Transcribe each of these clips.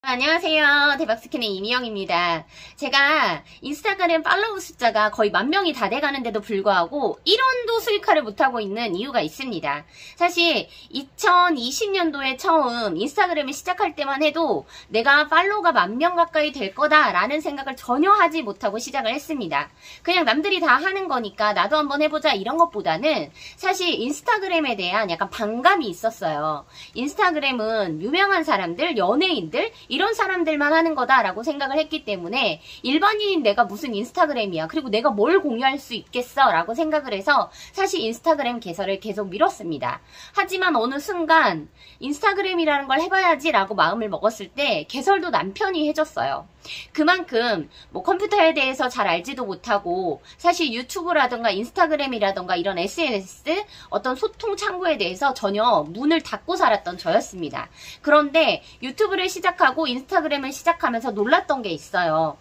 안녕하세요. 대박스캔의 이미영입니다. 제가 인스타그램 팔로우 숫자가 거의 10,000명이 다 돼가는데도 불구하고 1원도 수익화를 못하고 있는 이유가 있습니다. 사실 2020년도에 처음 인스타그램을 시작할 때만 해도 내가 팔로우가 10,000명 가까이 될 거다라는 생각을 전혀 하지 못하고 시작을 했습니다. 그냥 남들이 다 하는 거니까 나도 한번 해보자 이런 것보다는 사실 인스타그램에 대한 약간 반감이 있었어요. 인스타그램은 유명한 사람들, 연예인들 이런 사람들만 하는 거다라고 생각을 했기 때문에 일반인인 내가 무슨 인스타그램이야. 그리고 내가 뭘 공유할 수 있겠어 라고 생각을 해서 사실 인스타그램 개설을 계속 미뤘습니다. 하지만 어느 순간 인스타그램이라는 걸 해봐야지 라고 마음을 먹었을 때 개설도 남편이 해줬어요. 그만큼 뭐 컴퓨터에 대해서 잘 알지도 못하고 사실 유튜브라던가 인스타그램이라던가 이런 SNS 어떤 소통 창구에 대해서 전혀 문을 닫고 살았던 저였습니다. 그런데 유튜브를 시작하고 인스타그램을 시작하면서 놀랐던 게 있어요.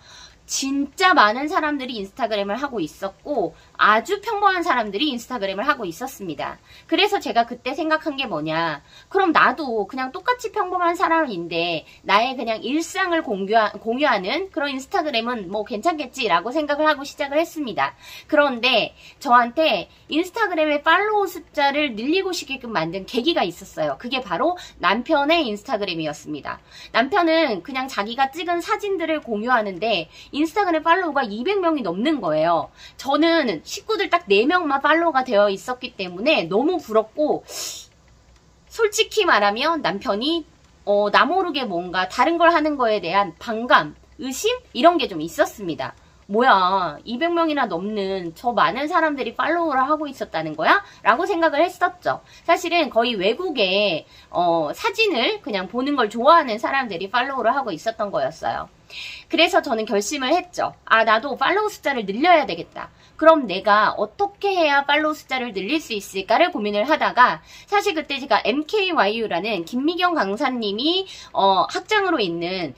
진짜 많은 사람들이 인스타그램을 하고 있었고 아주 평범한 사람들이 인스타그램을 하고 있었습니다. 그래서 제가 그때 생각한 게 뭐냐, 그럼 나도 그냥 똑같이 평범한 사람인데 나의 그냥 일상을 공유하는 그런 인스타그램은 뭐 괜찮겠지라고 생각을 하고 시작을 했습니다. 그런데 저한테 인스타그램의 팔로우 숫자를 늘리고 싶게끔 만든 계기가 있었어요. 그게 바로 남편의 인스타그램이었습니다. 남편은 그냥 자기가 찍은 사진들을 공유하는데 인스타그램 팔로우가 200명이 넘는 거예요. 저는 식구들 딱 4명만 팔로우가 되어 있었기 때문에 너무 부럽고, 솔직히 말하면 남편이 나 모르게 뭔가 다른 걸 하는 거에 대한 반감, 의심? 이런 게 좀 있었습니다. 뭐야, 200명이나 넘는 저 많은 사람들이 팔로우를 하고 있었다는 거야? 라고 생각을 했었죠. 사실은 거의 외국에 사진을 그냥 보는 걸 좋아하는 사람들이 팔로우를 하고 있었던 거였어요. 그래서 저는 결심을 했죠. 아, 나도 팔로우 숫자를 늘려야 되겠다. 그럼 내가 어떻게 해야 팔로우 숫자를 늘릴 수 있을까를 고민을 하다가, 사실 그때 제가 MKYU라는 김미경 강사님이 학장으로 있는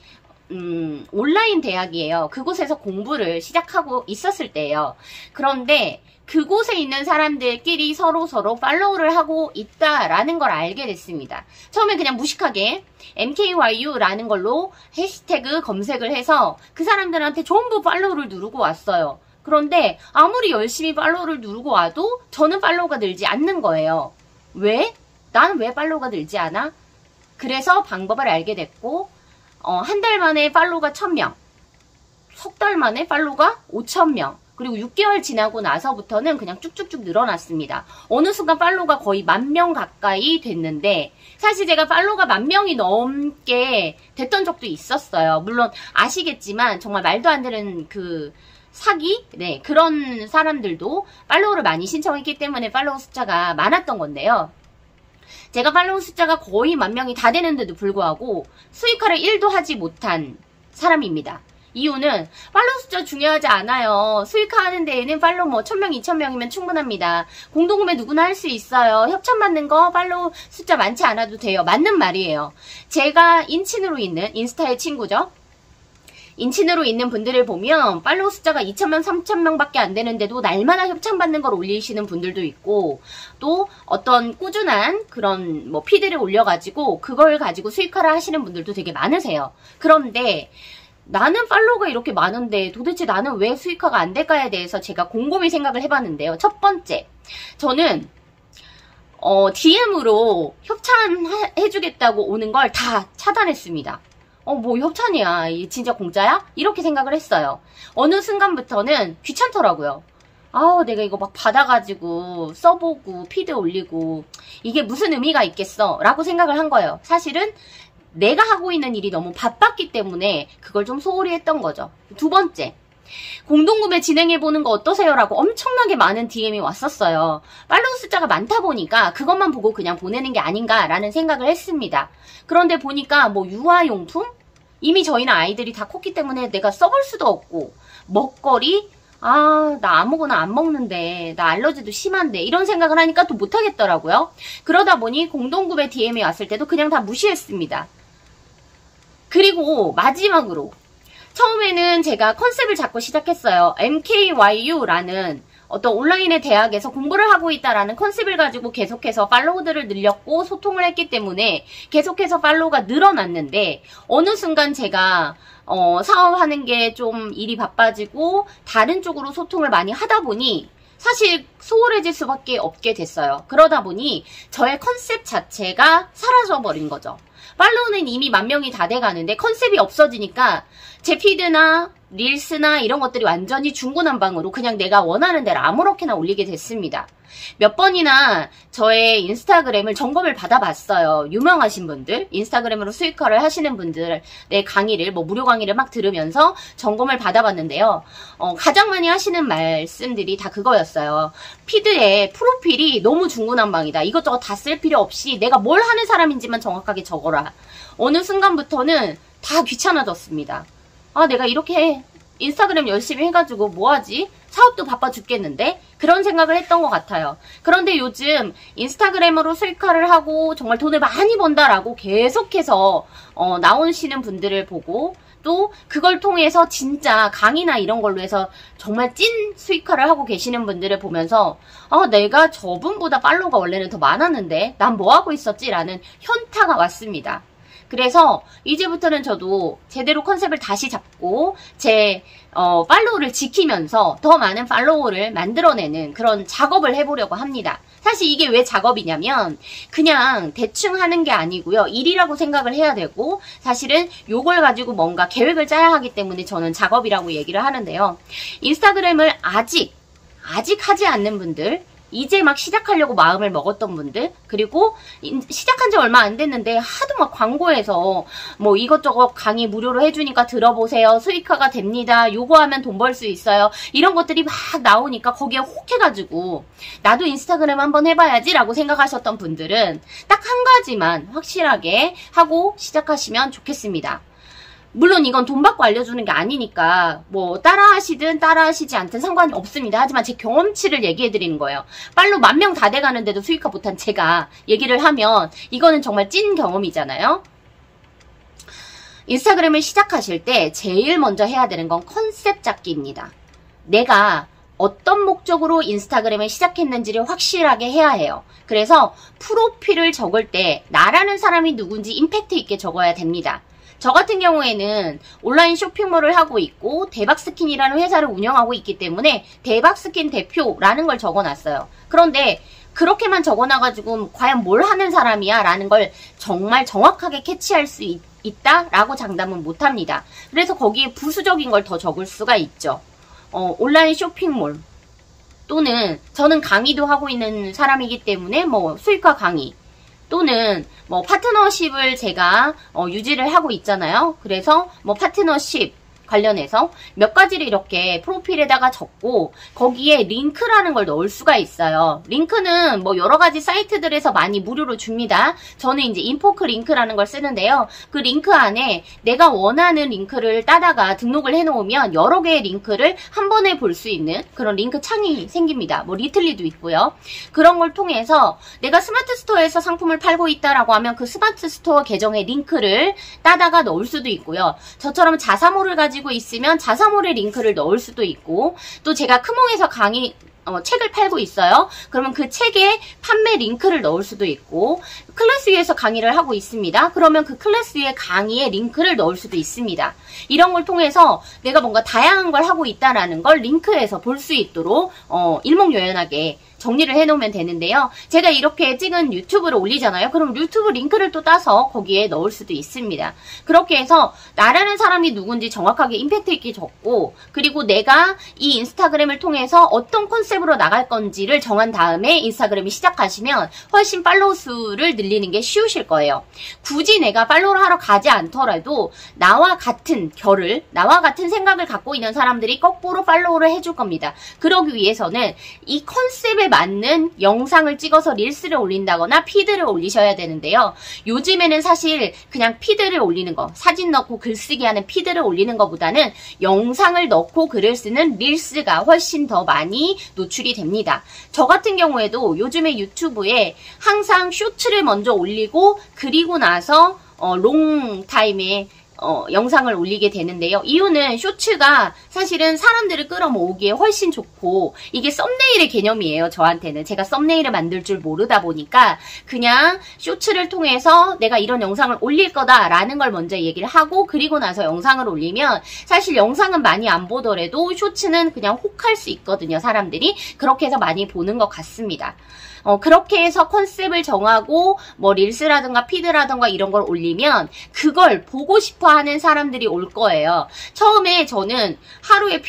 온라인 대학이에요. 그곳에서 공부를 시작하고 있었을 때예요. 그런데 그곳에 있는 사람들끼리 서로 팔로우를 하고 있다라는 걸 알게 됐습니다. 처음에 그냥 무식하게 MKYU라는 걸로 해시태그 검색을 해서 그 사람들한테 전부 팔로우를 누르고 왔어요. 그런데 아무리 열심히 팔로우를 누르고 와도 저는 팔로우가 늘지 않는 거예요. 왜? 나는 왜 팔로우가 늘지 않아? 그래서 방법을 알게 됐고, 한 달 만에 팔로우가 1,000명, 석 달 만에 팔로우가 5,000명, 그리고 6개월 지나고 나서부터는 그냥 쭉쭉쭉 늘어났습니다. 어느 순간 팔로우가 거의 10,000명 가까이 됐는데, 사실 제가 팔로우가 10,000명이 넘게 됐던 적도 있었어요. 물론 아시겠지만 정말 말도 안 되는 그 사기? 네, 그런 사람들도 팔로우를 많이 신청했기 때문에 팔로우 숫자가 많았던 건데요. 제가 팔로우 숫자가 거의 10,000명이 다 되는데도 불구하고 수익화를 1도 하지 못한 사람입니다. 이유는 팔로우 숫자 중요하지 않아요. 수익화하는 데에는 팔로우 1,000명, 2,000명이면 충분합니다. 공동구매 누구나 할 수 있어요. 협찬받는 거 팔로우 숫자 많지 않아도 돼요. 맞는 말이에요. 제가 인친으로 있는, 인스타의 친구죠. 인친으로 있는 분들을 보면 팔로우 숫자가 2,000명, 3,000명 밖에 안 되는데도 날마다 협찬받는 걸 올리시는 분들도 있고, 또 어떤 꾸준한 그런 뭐 피드를 올려가지고 그걸 가지고 수익화를 하시는 분들도 되게 많으세요. 그런데 나는 팔로우가 이렇게 많은데 도대체 나는 왜 수익화가 안 될까에 대해서 제가 곰곰이 생각을 해봤는데요. 첫 번째, 저는 DM으로 협찬해주겠다고 오는 걸 다 차단했습니다. 뭐 협찬이야, 이게 진짜 공짜야? 이렇게 생각을 했어요. 어느 순간부터는 귀찮더라고요. 아우, 내가 이거 막 받아가지고 써보고 피드 올리고 이게 무슨 의미가 있겠어 라고 생각을 한 거예요. 사실은 내가 하고 있는 일이 너무 바빴기 때문에 그걸 좀 소홀히 했던 거죠. 두 번째, 공동구매 진행해보는 거 어떠세요? 라고 엄청나게 많은 DM이 왔었어요. 팔로우 숫자가 많다 보니까 그것만 보고 그냥 보내는 게 아닌가라는 생각을 했습니다. 그런데 보니까 뭐 유아용품? 이미 저희는 아이들이 다 컸기 때문에 내가 써볼 수도 없고, 먹거리? 나 아무거나 안 먹는데, 나 알러지도 심한데, 이런 생각을 하니까 또 못하겠더라고요. 그러다 보니 공동구매 DM이 왔을 때도 그냥 다 무시했습니다. 그리고 마지막으로, 처음에는 제가 컨셉을 잡고 시작했어요. MKYU라는 어떤 온라인의 대학에서 공부를 하고 있다라는 컨셉을 가지고 계속해서 팔로우들을 늘렸고 소통을 했기 때문에 계속해서 팔로우가 늘어났는데 어느 순간 제가 사업하는 게 좀 일이 바빠지고 다른 쪽으로 소통을 많이 하다 보니 사실 소홀해질 수밖에 없게 됐어요. 그러다 보니 저의 컨셉 자체가 사라져버린 거죠. 팔로우는 이미 10,000명이 다 돼가는데 컨셉이 없어지니까 제 피드나 릴스나 이런 것들이 완전히 중구난방으로 그냥 내가 원하는 대로 아무렇게나 올리게 됐습니다. 몇 번이나 저의 인스타그램을 점검을 받아봤어요. 유명하신 분들, 인스타그램으로 수익화를 하시는 분들의 강의를, 무료 강의를 막 들으면서 점검을 받아봤는데요. 가장 많이 하시는 말씀들이 다 그거였어요. 피드에 프로필이 너무 중구난방이다. 이것저것 다 쓸 필요 없이 내가 뭘 하는 사람인지만 정확하게 적어라. 어느 순간부터는 다 귀찮아졌습니다. 내가 이렇게 인스타그램 열심히 해가지고 뭐하지? 사업도 바빠 죽겠는데? 그런 생각을 했던 것 같아요. 그런데 요즘 인스타그램으로 수익화를 하고 정말 돈을 많이 번다라고 계속해서 나오시는 분들을 보고 또 그걸 통해서 진짜 강의나 이런 걸로 해서 정말 찐 수익화를 하고 계시는 분들을 보면서 내가 저분보다 팔로워가 원래는 더 많았는데 난 뭐하고 있었지? 라는 현타가 왔습니다. 그래서 이제부터는 저도 제대로 컨셉을 다시 잡고 제 팔로우를 지키면서 더 많은 팔로우를 만들어내는 그런 작업을 해보려고 합니다. 사실 이게 왜 작업이냐면 그냥 대충 하는 게 아니고요. 일이라고 생각을 해야 되고 사실은 요걸 가지고 뭔가 계획을 짜야 하기 때문에 저는 작업이라고 얘기를 하는데요. 인스타그램을 아직 하지 않는 분들, 이제 막 시작하려고 마음을 먹었던 분들, 그리고 시작한 지 얼마 안 됐는데 하도 막 광고에서 이것저것 강의 무료로 해주니까 들어보세요. 수익화가 됩니다. 요거 하면 돈 벌 수 있어요. 이런 것들이 막 나오니까 거기에 혹해가지고 나도 인스타그램 한번 해봐야지 라고 생각하셨던 분들은 딱 한 가지만 확실하게 하고 시작하시면 좋겠습니다. 물론 이건 돈 받고 알려주는 게 아니니까 따라하시든 따라하시지 않든 상관이 없습니다. 하지만 제 경험치를 얘기해드리는 거예요. 팔로우 10,000명 다 돼가는데도 수익화 못한 제가 얘기를 하면 이거는 정말 찐 경험이잖아요. 인스타그램을 시작하실 때 제일 먼저 해야 되는 건 컨셉 잡기입니다. 내가 어떤 목적으로 인스타그램을 시작했는지를 확실하게 해야 해요. 그래서 프로필을 적을 때 나라는 사람이 누군지 임팩트 있게 적어야 됩니다. 저 같은 경우에는 온라인 쇼핑몰을 하고 있고 대박스킨이라는 회사를 운영하고 있기 때문에 대박스킨 대표라는 걸 적어놨어요. 그런데 그렇게만 적어놔가지고 과연 뭘 하는 사람이야 라는 걸 정말 정확하게 캐치할 수 있다라고 장담은 못합니다. 그래서 거기에 부수적인 걸 더 적을 수가 있죠. 온라인 쇼핑몰 또는 저는 강의도 하고 있는 사람이기 때문에 수익화 강의 또는 파트너십을 제가 유지를 하고 있잖아요. 그래서 파트너십 관련해서 몇 가지를 이렇게 프로필에다가 적고 거기에 링크라는 걸 넣을 수가 있어요. 링크는 여러 가지 사이트들에서 많이 무료로 줍니다. 저는 이제 인포크 링크라는 걸 쓰는데요. 그 링크 안에 내가 원하는 링크를 따다가 등록을 해놓으면 여러 개의 링크를 한 번에 볼 수 있는 그런 링크 창이 생깁니다. 리틀리도 있고요. 그런 걸 통해서 내가 스마트 스토어에서 상품을 팔고 있다라고 하면 그 스마트 스토어 계정에 링크를 따다가 넣을 수도 있고요. 저처럼 자사몰을 가지고 있으면 자사몰의 링크를 넣을 수도 있고 또 제가 크몽에서 책을 팔고 있어요. 그러면 그 책에 판매 링크를 넣을 수도 있고 클래스위에서 강의를 하고 있습니다. 그러면 그 클래스위의 강의에 링크를 넣을 수도 있습니다. 이런 걸 통해서 내가 뭔가 다양한 걸 하고 있다라는 걸 링크에서 볼 수 있도록 일목요연하게 정리를 해놓으면 되는데요. 제가 이렇게 찍은 유튜브를 올리잖아요. 그럼 유튜브 링크를 또 따서 거기에 넣을 수도 있습니다. 그렇게 해서 나라는 사람이 누군지 정확하게 임팩트 있게 적고 그리고 내가 이 인스타그램을 통해서 어떤 컨셉으로 나갈 건지를 정한 다음에 인스타그램을 시작하시면 훨씬 팔로우 수를 늘리는 게 쉬우실 거예요. 굳이 내가 팔로우를 하러 가지 않더라도 나와 같은 결을, 나와 같은 생각을 갖고 있는 사람들이 거꾸로 팔로우를 해줄 겁니다. 그러기 위해서는 이 컨셉에 맞는 영상을 찍어서 릴스를 올린다거나 피드를 올리셔야 되는데요. 요즘에는 사실 그냥 피드를 올리는 거, 사진 넣고 글쓰기 하는 피드를 올리는 것보다는 영상을 넣고 글을 쓰는 릴스가 훨씬 더 많이 노출이 됩니다. 저 같은 경우에도 요즘에 유튜브에 항상 쇼츠를 먼저 올리고 그리고 나서 롱타임에 영상을 올리게 되는데요. 이유는 쇼츠가 사실은 사람들을 끌어모으기에 훨씬 좋고 이게 썸네일의 개념이에요. 저한테는. 제가 썸네일을 만들 줄 모르다 보니까 그냥 쇼츠를 통해서 내가 이런 영상을 올릴 거다라는 걸 먼저 얘기를 하고 그리고 나서 영상을 올리면 사실 영상은 많이 안 보더라도 쇼츠는 그냥 혹할 수 있거든요. 사람들이. 그렇게 해서 많이 보는 것 같습니다. 그렇게 해서 컨셉을 정하고 뭐 릴스라든가 피드라든가 이런 걸 올리면 그걸 보고 싶어 하는 사람들이 올 거예요. 처음에 저는 하루에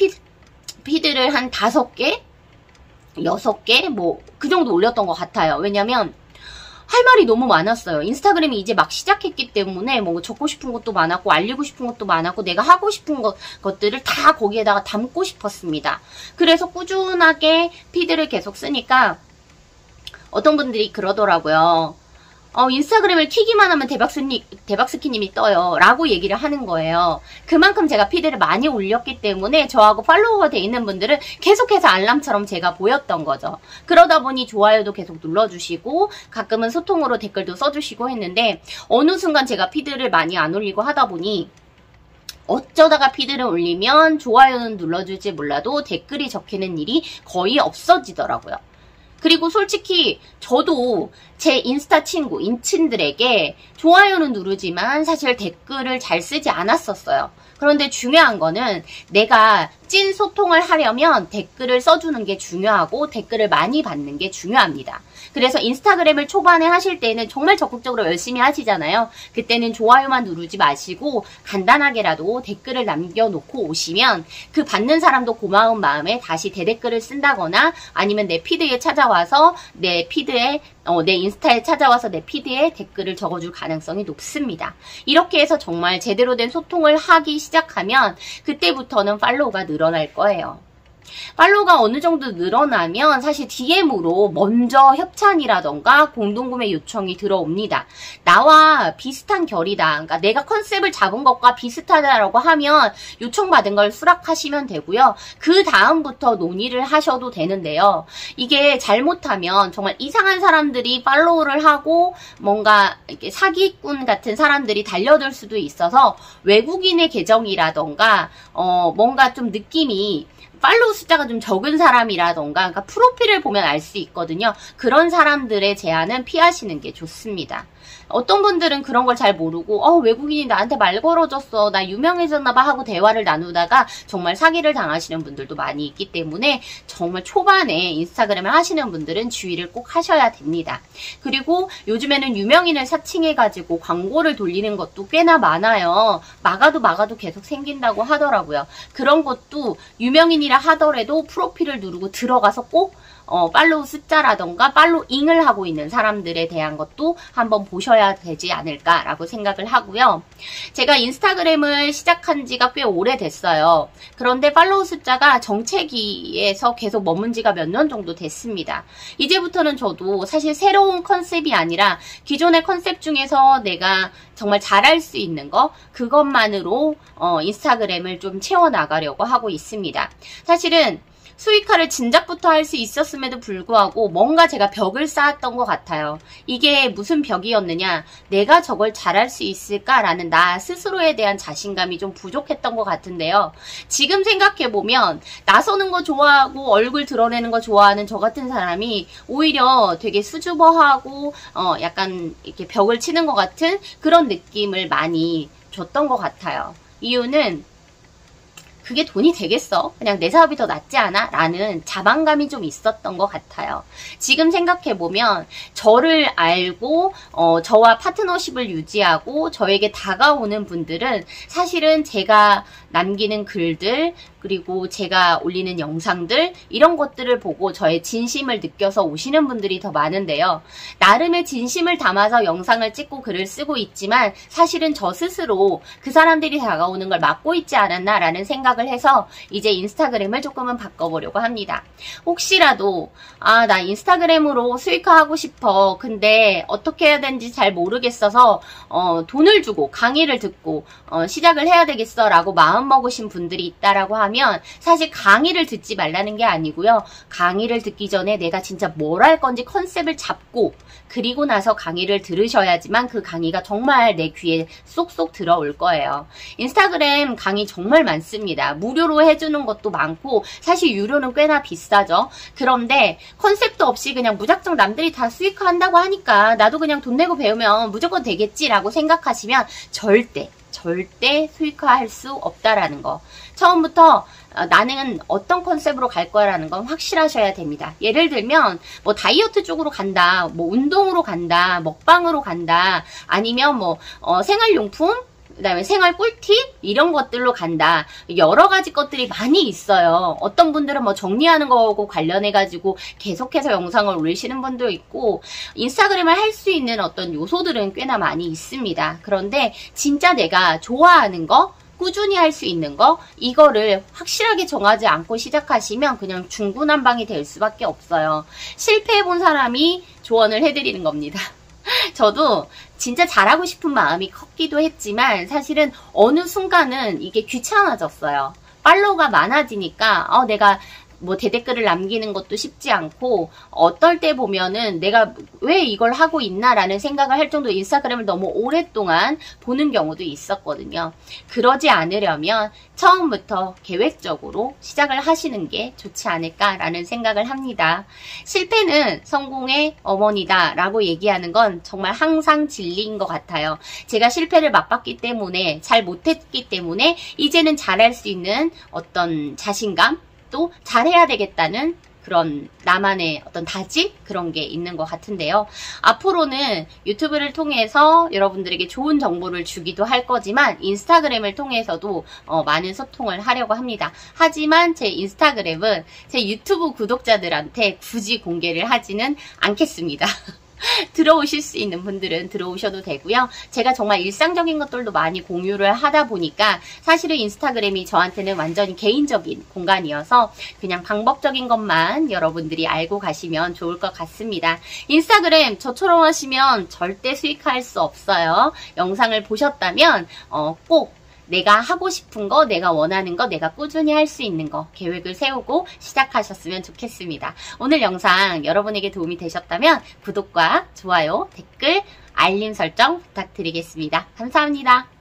피드를 한 5개? 6개? 뭐 그 정도 올렸던 것 같아요. 왜냐면 할 말이 너무 많았어요. 인스타그램이 이제 막 시작했기 때문에 뭐 적고 싶은 것도 많았고 알리고 싶은 것도 많았고 내가 하고 싶은 것들을 다 거기에다가 담고 싶었습니다. 그래서 꾸준하게 피드를 계속 쓰니까 어떤 분들이 그러더라고요. 인스타그램을 키기만 하면 대박스키님이 떠요. 라고 얘기를 하는 거예요. 그만큼 제가 피드를 많이 올렸기 때문에 저하고 팔로워가 돼 있는 분들은 계속해서 알람처럼 제가 보였던 거죠. 그러다 보니 좋아요도 계속 눌러주시고 가끔은 소통으로 댓글도 써주시고 했는데 어느 순간 제가 피드를 많이 안 올리고 하다 보니 어쩌다가 피드를 올리면 좋아요는 눌러줄지 몰라도 댓글이 적히는 일이 거의 없어지더라고요. 그리고 솔직히 저도 제 인스타 친구, 인친들에게 좋아요는 누르지만 사실 댓글을 잘 쓰지 않았었어요. 그런데 중요한 거는 내가 찐 소통을 하려면 댓글을 써주는 게 중요하고 댓글을 많이 받는 게 중요합니다. 그래서 인스타그램을 초반에 하실 때는 정말 적극적으로 열심히 하시잖아요. 그때는 좋아요만 누르지 마시고 간단하게라도 댓글을 남겨놓고 오시면 그 받는 사람도 고마운 마음에 다시 대댓글을 쓴다거나 아니면 내 피드에 찾아와서 내 인스타에 찾아와서 내 피드에 댓글을 적어줄 가능성이 높습니다. 이렇게 해서 정말 제대로 된 소통을 하기 시작하면 그때부터는 팔로우가 늘어날 거예요. 팔로우가 어느 정도 늘어나면 사실 DM으로 먼저 협찬이라던가 공동구매 요청이 들어옵니다. 나와 비슷한 결이다. 그러니까 내가 컨셉을 잡은 것과 비슷하다라고 하면 요청받은 걸 수락하시면 되고요. 그 다음부터 논의를 하셔도 되는데요. 이게 잘못하면 정말 이상한 사람들이 팔로우를 하고 뭔가 이렇게 사기꾼 같은 사람들이 달려들 수도 있어서 외국인의 계정이라던가 뭔가 좀 느낌이 팔로우 숫자가 좀 적은 사람이라던가 그러니까 프로필을 보면 알 수 있거든요. 그런 사람들의 제안은 피하시는 게 좋습니다. 어떤 분들은 그런 걸 잘 모르고 외국인이 나한테 말 걸어줬어. 나 유명해졌나봐 하고 대화를 나누다가 정말 사기를 당하시는 분들도 많이 있기 때문에 정말 초반에 인스타그램을 하시는 분들은 주의를 꼭 하셔야 됩니다. 그리고 요즘에는 유명인을 사칭해가지고 광고를 돌리는 것도 꽤나 많아요. 막아도 계속 생긴다고 하더라고요. 그런 것도 유명인이라 하더라도 프로필을 누르고 들어가서 꼭 팔로우 숫자라던가 팔로잉을 하고 있는 사람들에 대한 것도 한번 보셔야 되지 않을까라고 생각을 하고요. 제가 인스타그램을 시작한 지가 꽤 오래됐어요. 그런데 팔로우 숫자가 정체기에서 계속 머문 지가 몇 년 정도 됐습니다. 이제부터는 저도 사실 새로운 컨셉이 아니라 기존의 컨셉 중에서 내가 정말 잘할 수 있는 거 그것만으로 인스타그램을 좀 채워나가려고 하고 있습니다. 사실은 수익화를 진작부터 할 수 있었음에도 불구하고 뭔가 제가 벽을 쌓았던 것 같아요. 이게 무슨 벽이었느냐? 내가 저걸 잘할 수 있을까라는 나 스스로에 대한 자신감이 좀 부족했던 것 같은데요. 지금 생각해보면 나서는 거 좋아하고 얼굴 드러내는 거 좋아하는 저 같은 사람이 오히려 되게 수줍어하고 약간 이렇게 벽을 치는 것 같은 그런 느낌을 많이 줬던 것 같아요. 이유는 그게 돈이 되겠어? 그냥 내 사업이 더 낫지 않아? 라는 자만감이 좀 있었던 것 같아요. 지금 생각해보면 저를 알고 저와 파트너십을 유지하고 저에게 다가오는 분들은 사실은 제가 남기는 글들 그리고 제가 올리는 영상들 이런 것들을 보고 저의 진심을 느껴서 오시는 분들이 더 많은데요. 나름의 진심을 담아서 영상을 찍고 글을 쓰고 있지만 사실은 저 스스로 그 사람들이 다가오는 걸 막고 있지 않았나라는 생각을 생각을 해서 이제 인스타그램을 조금은 바꿔보려고 합니다. 혹시라도 나 인스타그램으로 수익화하고 싶어. 근데 어떻게 해야 되는지 잘 모르겠어서 돈을 주고 강의를 듣고 시작을 해야 되겠어 라고 마음먹으신 분들이 있다라고 하면 사실 강의를 듣지 말라는 게 아니고요. 강의를 듣기 전에 내가 진짜 뭘 할 건지 컨셉을 잡고 그리고 나서 강의를 들으셔야지만 그 강의가 정말 내 귀에 쏙쏙 들어올 거예요. 인스타그램 강의 정말 많습니다. 무료로 해주는 것도 많고 사실 유료는 꽤나 비싸죠. 그런데 컨셉도 없이 그냥 무작정 남들이 다 수익화한다고 하니까 나도 그냥 돈 내고 배우면 무조건 되겠지라고 생각하시면 절대 수익화할 수 없다라는 거. 처음부터 나는 어떤 컨셉으로 갈 거야라는 건 확실하셔야 됩니다. 예를 들면 뭐 다이어트 쪽으로 간다, 뭐 운동으로 간다, 먹방으로 간다, 아니면 뭐 생활용품, 그다음에 생활 꿀팁 이런 것들로 간다. 여러 가지 것들이 많이 있어요. 어떤 분들은 뭐 정리하는 거하고 관련해 가지고 계속해서 영상을 올리시는 분도 있고 인스타그램을 할 수 있는 어떤 요소들은 꽤나 많이 있습니다. 그런데 진짜 내가 좋아하는 거, 꾸준히 할 수 있는 거, 이거를 확실하게 정하지 않고 시작하시면 그냥 중구난방이 될 수밖에 없어요. 실패해본 사람이 조언을 해드리는 겁니다. 저도 진짜 잘하고 싶은 마음이 컸기도 했지만 사실은 어느 순간은 이게 귀찮아졌어요. 팔로우가 많아지니까 내가 뭐 대댓글을 남기는 것도 쉽지 않고 어떨 때 보면은 내가 왜 이걸 하고 있나라는 생각을 할 정도로 인스타그램을 너무 오랫동안 보는 경우도 있었거든요. 그러지 않으려면 처음부터 계획적으로 시작을 하시는 게 좋지 않을까라는 생각을 합니다. 실패는 성공의 어머니다 라고 얘기하는 건 정말 항상 진리인 것 같아요. 제가 실패를 맛봤기 때문에 잘 못했기 때문에 이제는 잘할 수 있는 어떤 자신감, 또 잘해야 되겠다는 그런 나만의 어떤 다짐? 그런 게 있는 것 같은데요. 앞으로는 유튜브를 통해서 여러분들에게 좋은 정보를 주기도 할 거지만 인스타그램을 통해서도 많은 소통을 하려고 합니다. 하지만 제 인스타그램은 제 유튜브 구독자들한테 굳이 공개를 하지는 않겠습니다. 들어오실 수 있는 분들은 들어오셔도 되고요. 제가 정말 일상적인 것들도 많이 공유를 하다 보니까 사실은 인스타그램이 저한테는 완전히 개인적인 공간이어서 그냥 방법적인 것만 여러분들이 알고 가시면 좋을 것 같습니다. 인스타그램 저처럼 하시면 절대 수익화할 수 없어요. 영상을 보셨다면 꼭 내가 하고 싶은 거, 내가 원하는 거, 내가 꾸준히 할 수 있는 거 계획을 세우고 시작하셨으면 좋겠습니다. 오늘 영상 여러분에게 도움이 되셨다면 구독과 좋아요, 댓글, 알림 설정 부탁드리겠습니다. 감사합니다.